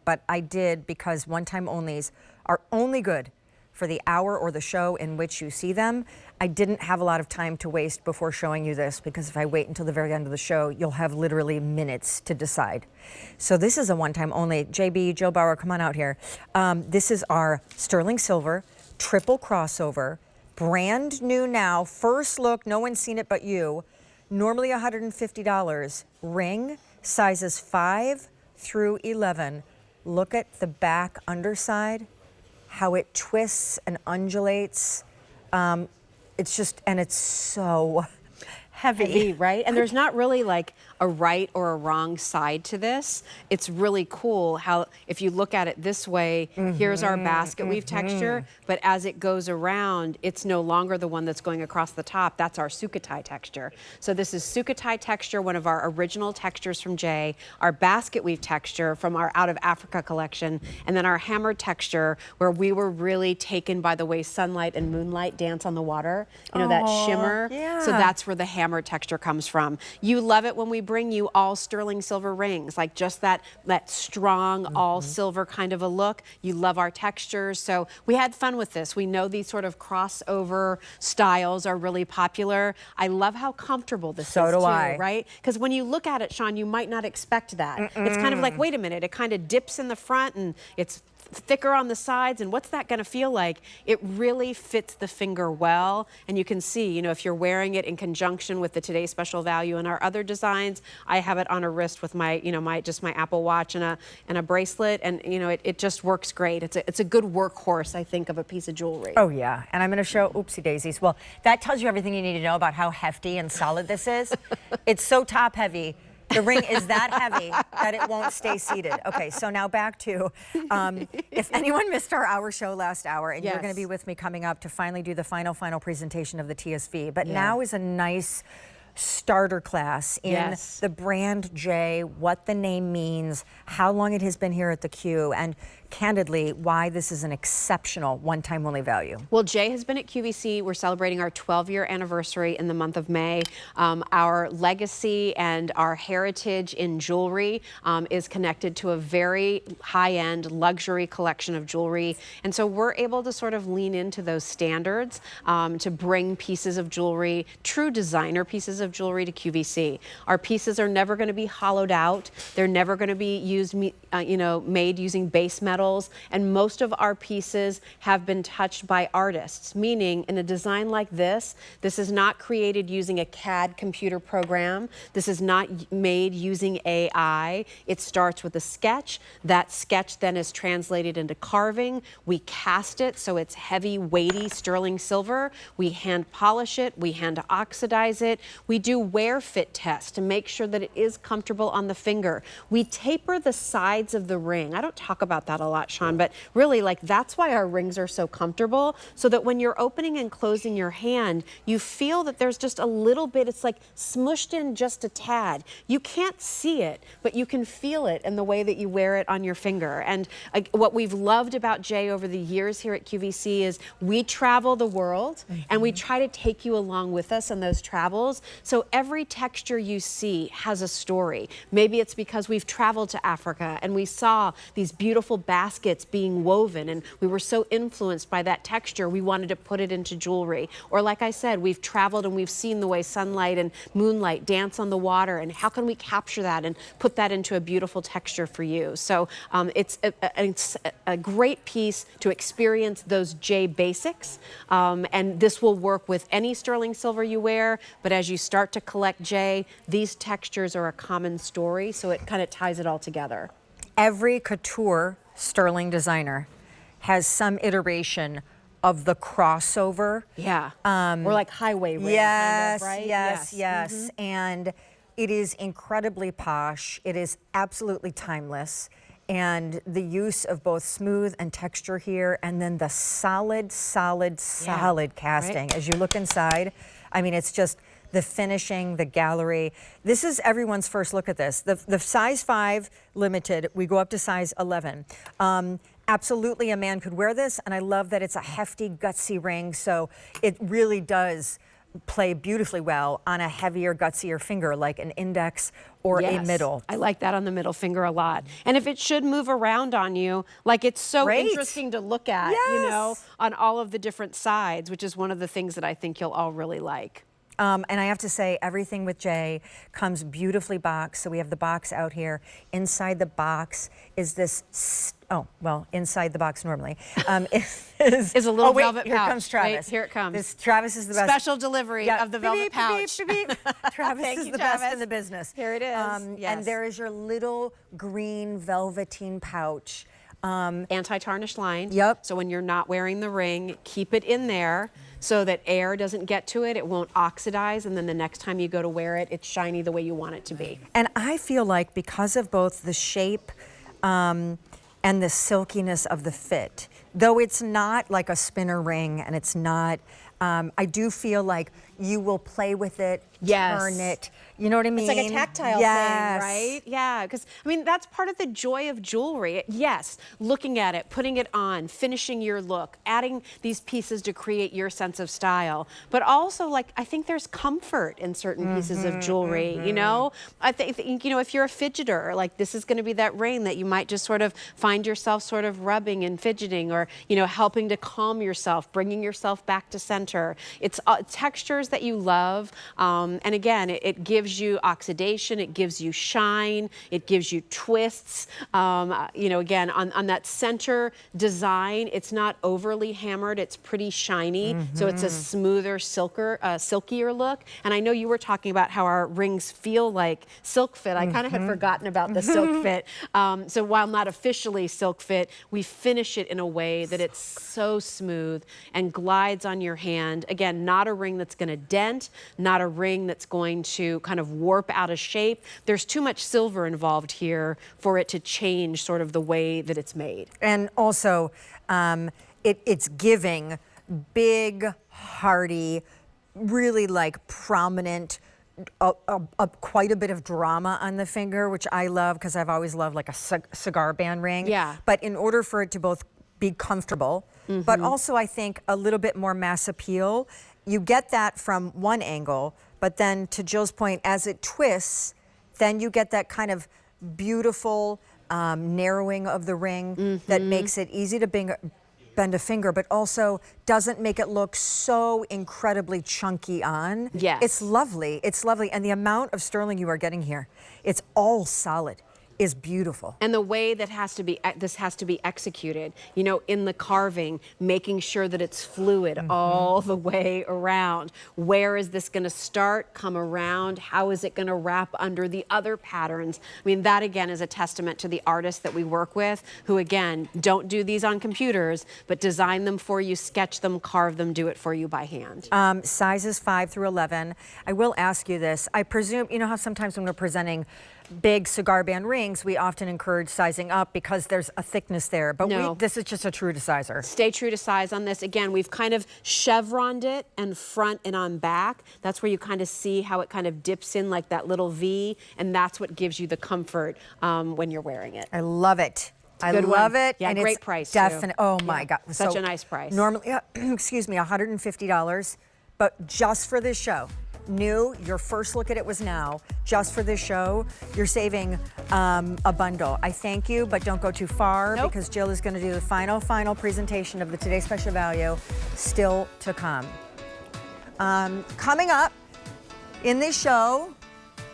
but I did because one-time onlys are only good for the hour or the show in which you see them. I didn't have a lot of time to waste before showing you this, because if I wait until the very end of the show, you'll have literally minutes to decide. So this is a one-time only. JB, Joe Bauer, come on out here. This is our sterling silver, triple crossover, brand new now, first look, no one's seen it but you. Normally $150, ring, sizes 5 through 11. Look at the back underside, how it twists and undulates. It's just, and it's so heavy, right? And there's not really like a right or a wrong side to this. It's really cool how, if you look at it this way, here's our basket weave texture, but as it goes around, it's no longer the one that's going across the top. That's our Sukhothai texture. So this is Sukhothai texture, one of our original textures from Jay, our basket weave texture from our Out of Africa collection, and then our hammered texture, where we were really taken by the way sunlight and moonlight dance on the water. You know, that shimmer. Yeah. So that's where the hammered texture comes from. You love it when we bring you all sterling silver rings, like just that strong all silver kind of a look. You love our textures. So we had fun with this. We know these sort of crossover styles are really popular. I love how comfortable this is too, right? Because when you look at it, Sean, you might not expect that. It's kind of like, wait a minute, it kind of dips in the front and it's thicker on the sides, and what's that going to feel like? It really fits the finger well, and you can see, you know, if you're wearing it in conjunction with the Today's Special Value and our other designs. I have it on a wrist with my, you know, my Apple Watch and a bracelet, and you know, it just works great. It's a good workhorse, I think, of a piece of jewelry. Oh yeah, and I'm going to show oopsie daisies. Well, that tells you everything you need to know about how hefty and solid this is. It's so top heavy. The ring is that heavy that it won't stay seated. Okay, so now back to, if anyone missed our hour show last hour, and you're going to be with me coming up to finally do the final presentation of the TSV, but now is a nice starter class in the brand J, what the name means, how long it has been here at the Q, and candidly, why this is an exceptional one-time only value. Well, Jay has been at QVC. We're celebrating our 12-year anniversary in the month of May. Our legacy and our heritage in jewelry is connected to a very high-end luxury collection of jewelry. And so we're able to sort of lean into those standards to bring pieces of jewelry, true designer pieces of jewelry, to QVC. Our pieces are never going to be hollowed out. They're never going to be used, made using base metals, and most of our pieces have been touched by artists, meaning in a design like this is not created using a CAD computer program. This is not made using AI. It starts with a sketch. That sketch then is translated into carving. We cast it so it's heavy, weighty sterling silver. We hand polish it. We hand oxidize it. We do wear fit tests to make sure that it is comfortable on the finger. We taper the sides of the ring. I don't talk about that a lot, Sean, but really, like, that's why our rings are so comfortable, so that when you're opening and closing your hand, you feel that there's just a little bit, it's like smushed in just a tad. You can't see it, but you can feel it in the way that you wear it on your finger. And what we've loved about Jay over the years here at QVC is we travel the world and we try to take you along with us on those travels. So every texture you see has a story. Maybe it's because we've traveled to Africa and we saw these beautiful baskets being woven and we were so influenced by that texture we wanted to put it into jewelry. Or like I said, we've traveled and we've seen the way sunlight and moonlight dance on the water, and how can we capture that and put that into a beautiful texture for you. So it's a great piece to experience those J basics, and this will work with any sterling silver you wear, but as you start to collect J, these textures are a common story, so it kind of ties it all together. Every couture sterling designer has some iteration of the crossover. Yeah, or like highway ring, yes, kind of, right? Yes. And it is incredibly posh. It is absolutely timeless. And the use of both smooth and texture here, and then the solid casting. As you look inside, I mean, it's just the finishing, the gallery. This is everyone's first look at this. The size 5 limited, we go up to size 11. Absolutely a man could wear this, and I love that it's a hefty, gutsy ring, so it really does play beautifully well on a heavier, gutsier finger like an index or a middle. I like that on the middle finger a lot. And if it should move around on you, like it's so Great. interesting to look at, you know, on all of the different sides, which is one of the things that I think you'll all really like. And I have to say, everything with Jay comes beautifully boxed. So we have the box out here. Inside the box is this, inside the box normally, is a little velvet pouch. Here comes Travis. Wait, here it comes. Travis is the best. Special delivery of the velvet pouch. Beep, beep, beep. Travis is the best in the business. Here it is. Yes. And there is your little green velveteen pouch. Anti-tarnish line. Yep. So when you're not wearing the ring, keep it in there so that air doesn't get to it. It won't oxidize. And then the next time you go to wear it, it's shiny the way you want it to be. And I feel like because of both the shape and the silkiness of the fit, though it's not like a spinner ring and it's not, I do feel like you will play with it, turn it. You know what I mean? It's like a tactile thing, right? Yeah, because I mean, that's part of the joy of jewelry. Yes, looking at it, putting it on, finishing your look, adding these pieces to create your sense of style. But also, like, I think there's comfort in certain pieces of jewelry, you know? I think, you know, if you're a fidgeter, like this is going to be that ring that you might just sort of find yourself sort of rubbing and fidgeting or, you know, helping to calm yourself, bringing yourself back to center. It's textures that you love. And again, it gives you oxidation, it gives you shine, it gives you twists. You know, again, on that center design, it's not overly hammered, it's pretty shiny, so it's a smoother, silkier look. And I know you were talking about how our rings feel like silk fit. I kind of had forgotten about the silk fit. So while not officially silk fit, we finish it in a way that it's so smooth and glides on your hand. Again, not a ring that's going to dent, not a ring that's going to kind of warp out of shape. There's too much silver involved here for it to change sort of the way that it's made. And also, it's giving big, hearty, really like prominent, quite a bit of drama on the finger, which I love because I've always loved like a cigar band ring. Yeah. But in order for it to both be comfortable, but also I think a little bit more mass appeal, you get that from one angle, but then to Jill's point, as it twists, then you get that kind of beautiful narrowing of the ring that makes it easy to bend a finger, but also doesn't make it look so incredibly chunky on. Yes. It's lovely. It's lovely. And the amount of sterling you are getting here, it's all solid, is beautiful. And the way that this has to be executed, you know, in the carving, making sure that it's fluid all the way around. Where is this going to start, come around? How is it going to wrap under the other patterns? I mean, that again is a testament to the artists that we work with, who again, don't do these on computers, but design them for you, sketch them, carve them, do it for you by hand. Sizes 5 through 11. I will ask you this. I presume, you know how sometimes when we're presenting big cigar band rings, we often encourage sizing up because there's a thickness there, but this is just a true to sizer. Stay true to size on this. Again, we've kind of chevroned it and front and on back. That's where you kind of see how it kind of dips in like that little V, and that's what gives you the comfort when you're wearing it. I love it. I Good love one. it. Yeah, and great it's price, too. Definitely. Oh my God. Such So a nice price. Normally, excuse me, $150, but just for this show, new, your first look at it was now. Just for this show, you're saving a bundle. I thank you, but don't go too far because Jill is going to do the final presentation of the Today Special Value still to come. Coming up in this show,